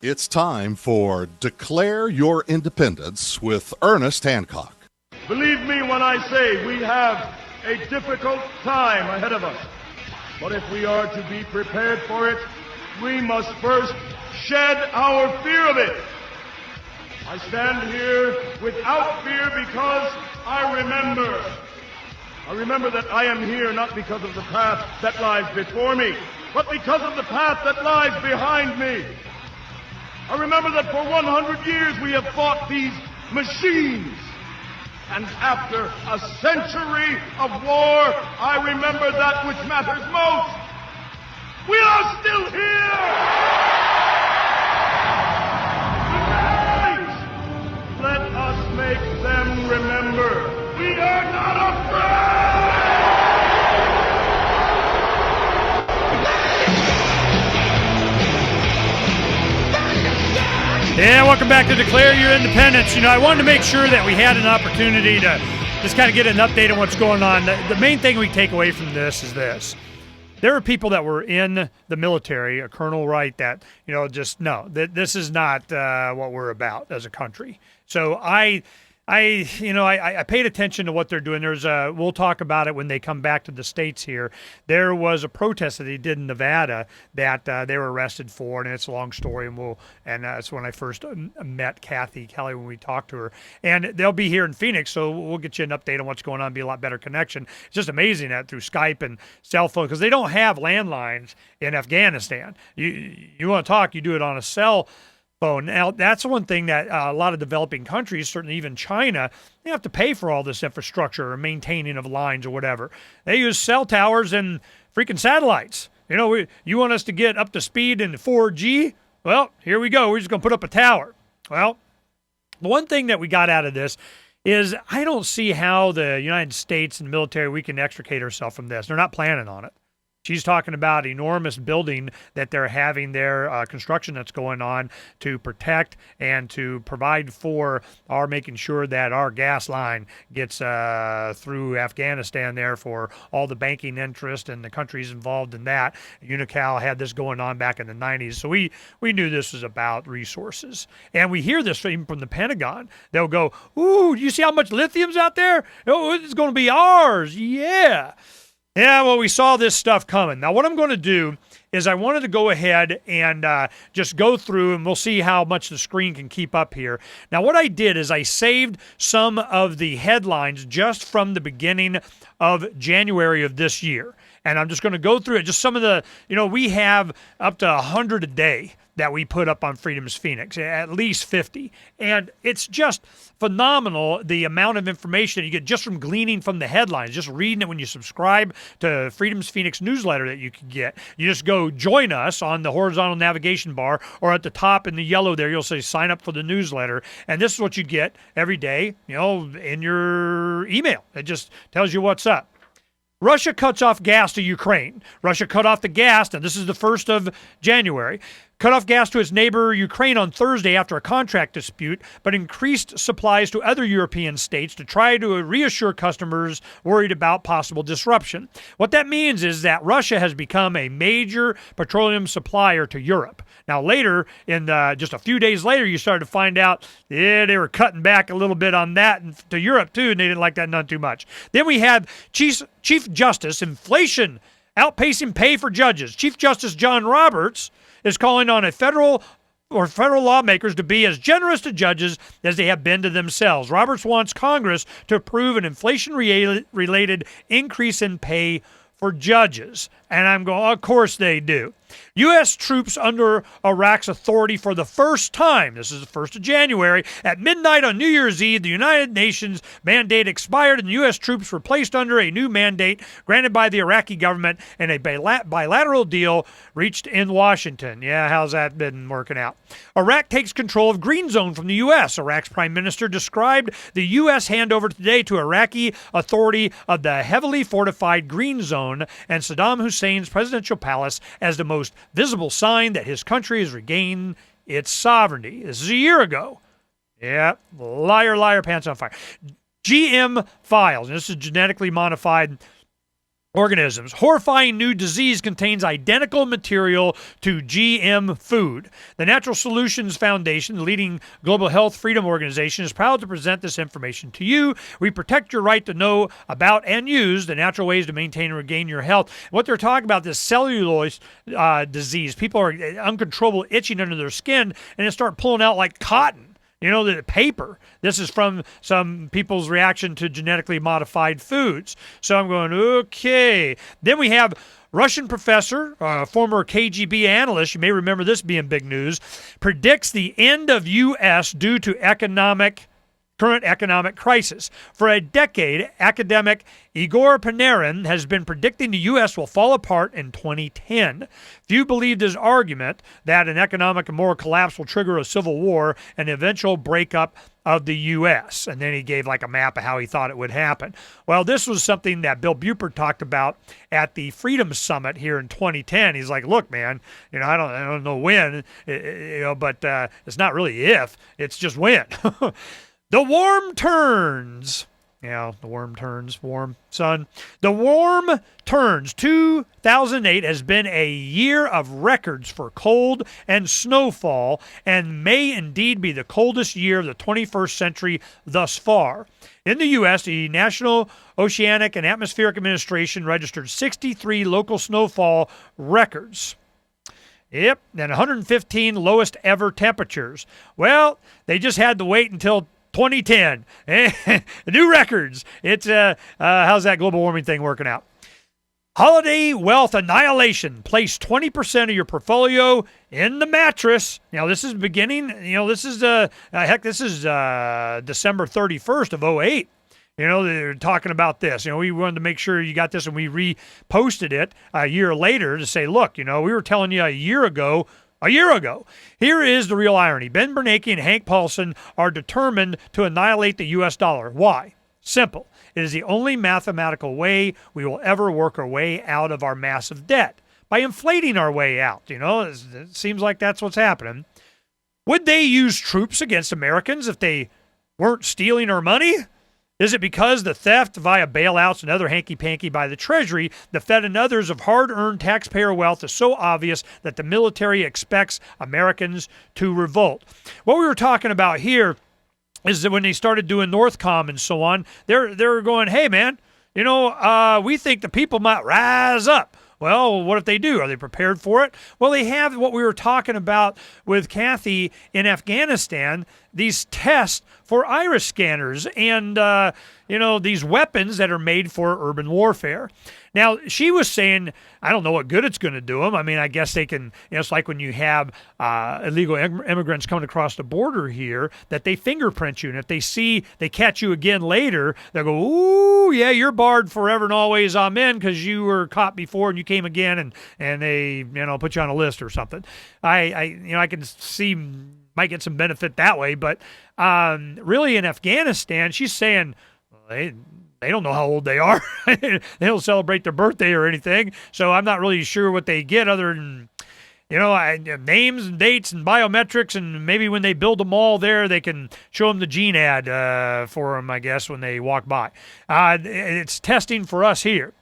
It's time for Declare Your Independence with Ernest Hancock. Believe me when I say we have a difficult time ahead of us. But if we are to be prepared for it, we must first shed our fear of it. I stand here without fear because I remember that I am here not because of the path that lies before me, but because of the path that lies behind me. I remember that for 100 years we have fought these machines. And after a century of war, I remember that which matters most. We are still here! Tonight, let us make them remember we are not afraid! Yeah, welcome back to Declare Your Independence. I wanted to make sure that we had an opportunity to just kind of get an update on what's going on. The main thing we take away from this is this. There are people that were in the military, a Colonel Wright, that, this is not what we're about as a country. So I paid attention to what they're doing. We'll talk about it when they come back to the States here. There was a protest that they did in Nevada that they were arrested for, and it's a long story, and that's when I first met Kathy Kelly when we talked to her. And they'll be here in Phoenix, so we'll get you an update on what's going on, be a lot better connection. It's just amazing that through Skype and cell phone, because they don't have landlines in Afghanistan. You want to talk, you do it on a cell phone. Now, that's one thing that a lot of developing countries, certainly even China, they have to pay for all this infrastructure or maintaining of lines or whatever. They use cell towers and freaking satellites. You want us to get up to speed in 4G? Well, here we go. We're just going to put up a tower. Well, the one thing that we got out of this is I don't see how the United States and the military, we can extricate ourselves from this. They're not planning on it. She's talking about enormous building that they're having there, construction that's going on to protect and to provide for our making sure that our gas line gets through Afghanistan there for all the banking interest and the countries involved in that. Unocal had this going on back in the 90s. So we knew this was about resources. And we hear this even from the Pentagon. They'll go, ooh, do you see how much lithium's out there? Oh, it's going to be ours. Yeah. Yeah, well, we saw this stuff coming. Now, what I'm going to do is I wanted to go ahead and just go through, and we'll see how much the screen can keep up here. Now, what I did is I saved some of the headlines just from the beginning of January of this year. And I'm just going to go through it. Just some of the, we have up to 100 a day that we put up on Freedom's Phoenix, at least 50. And it's just phenomenal, the amount of information that you get just from gleaning from the headlines, just reading it when you subscribe to Freedom's Phoenix newsletter that you can get. You just go join us on the horizontal navigation bar, or at the top in the yellow there, you'll say sign up for the newsletter. And this is what you get every day, in your email. It just tells you what's up. Russia cuts off gas to Ukraine. Russia cut off the gas, and this is the 1st of January. Cut off gas to its neighbor Ukraine on Thursday after a contract dispute, but increased supplies to other European states to try to reassure customers worried about possible disruption. What that means is that Russia has become a major petroleum supplier to Europe. Now later, just a few days later, you started to find out, they were cutting back a little bit on that to Europe too, and they didn't like that none too much. Then we have Chief Justice, inflation outpacing pay for judges. Chief Justice John Roberts is calling on federal lawmakers to be as generous to judges as they have been to themselves. Roberts wants Congress to approve an inflation-related increase in pay for judges. And I'm going, of course they do. U.S. troops under Iraq's authority for the first time, this is the 1st of January, at midnight on New Year's Eve, the United Nations mandate expired and U.S. troops were placed under a new mandate granted by the Iraqi government in a bilateral deal reached in Washington. Yeah, how's that been working out? Iraq takes control of Green Zone from the U.S. Iraq's prime minister described the U.S. handover today to Iraqi authority of the heavily fortified Green Zone and Saddam Hussein's presidential palace as the most visible sign that his country has regained its sovereignty. This is a year ago. Yeah, liar, pants on fire. GM files, and this is genetically modified organisms. Horrifying new disease contains identical material to GM food. The Natural Solutions Foundation, the leading global health freedom organization, is proud to present this information to you. We protect your right to know about and use the natural ways to maintain and regain your health. What they're talking about, this celluloid disease. People are uncontrollable itching under their skin, and it start pulling out like cotton. The paper. This is from some people's reaction to genetically modified foods. So I'm going, okay. Then we have Russian professor, former KGB analyst, you may remember this being big news, predicts the end of U.S. due to current economic crisis. For a decade, academic Igor Panarin has been predicting the U.S. will fall apart in 2010. Few believed his argument that an economic and moral collapse will trigger a civil war and eventual breakup of the U.S. And then he gave like a map of how he thought it would happen. Well, this was something that Bill Buford talked about at the Freedom Summit here in 2010. He's like, look, man, I don't know when, but it's not really if, it's just when. The worm turns. Yeah, the worm turns. Warm, son. The worm turns. 2008 has been a year of records for cold and snowfall and may indeed be the coldest year of the 21st century thus far. In the U.S., the National Oceanic and Atmospheric Administration registered 63 local snowfall records. Yep, and 115 lowest ever temperatures. Well, they just had to wait until 2010. New records. It's how's that global warming thing working out? Holiday wealth annihilation. Place 20% of your portfolio in the mattress. Now, this is beginning, this is December 31st of 2008. They're talking about this. We wanted to make sure you got this, and we reposted it a year later to say, look, we were telling you a year ago. Here is the real irony. Ben Bernanke and Hank Paulson are determined to annihilate the U.S. dollar. Why? Simple. It is the only mathematical way we will ever work our way out of our massive debt, by inflating our way out. It seems like that's what's happening. Would they use troops against Americans if they weren't stealing our money? Is it because the theft via bailouts and other hanky-panky by the Treasury, the Fed and others of hard-earned taxpayer wealth is so obvious that the military expects Americans to revolt? What we were talking about here is that when they started doing Northcom and so on, they're going, hey, man, we think the people might rise up. Well, what if they do? Are they prepared for it? Well, they have what we were talking about with Kathy in Afghanistan, these tests for iris scanners and, these weapons that are made for urban warfare. Now, she was saying, I don't know what good it's going to do them. I mean, I guess they can, it's like when you have illegal immigrants coming across the border here, that they fingerprint you. And if they catch you again later, they'll go, ooh, yeah, you're barred forever and always, amen, because you were caught before and you came again and they, put you on a list or something. I can see might get some benefit that way. But really in Afghanistan, she's saying, they don't know how old they are. They don't celebrate their birthday or anything. So I'm not really sure what they get other than, names and dates and biometrics. And maybe when they build them all there, they can show them the gene ad for them, I guess, when they walk by. It's testing for us here.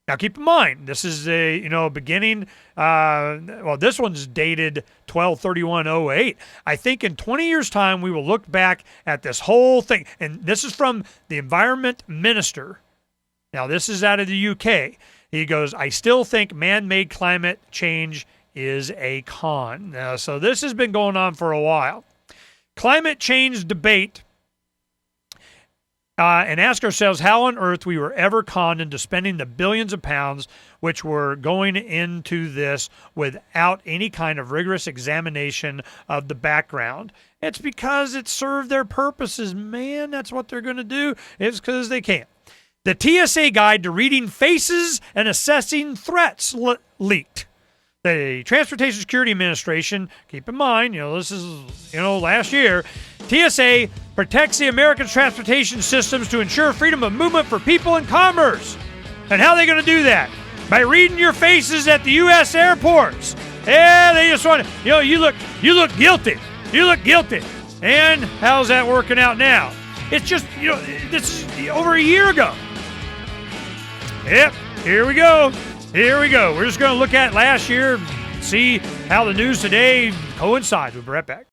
Now, keep in mind, this is a, beginning, this one's dated 12/31/08. I think in 20 years' time, we will look back at this whole thing. And this is from the environment minister. Now, this is out of the UK. He goes, I still think man-made climate change is a con. So this has been going on for a while. Climate change debate. And ask ourselves how on earth we were ever conned into spending the billions of pounds which were going into this without any kind of rigorous examination of the background. It's because it served their purposes. Man, that's what they're going to do. It's because they can. The TSA guide to reading faces and assessing threats leaked. The Transportation Security Administration, keep in mind, this is, last year, TSA protects the American transportation systems to ensure freedom of movement for people and commerce. And how are they going to do that? By reading your faces at the U.S. airports. Yeah, they just want to, you look guilty. You look guilty. And how's that working out now? It's just, this is over a year ago. Yep. Here we go. We're just going to look at last year, see how the news today coincides. We'll be right back.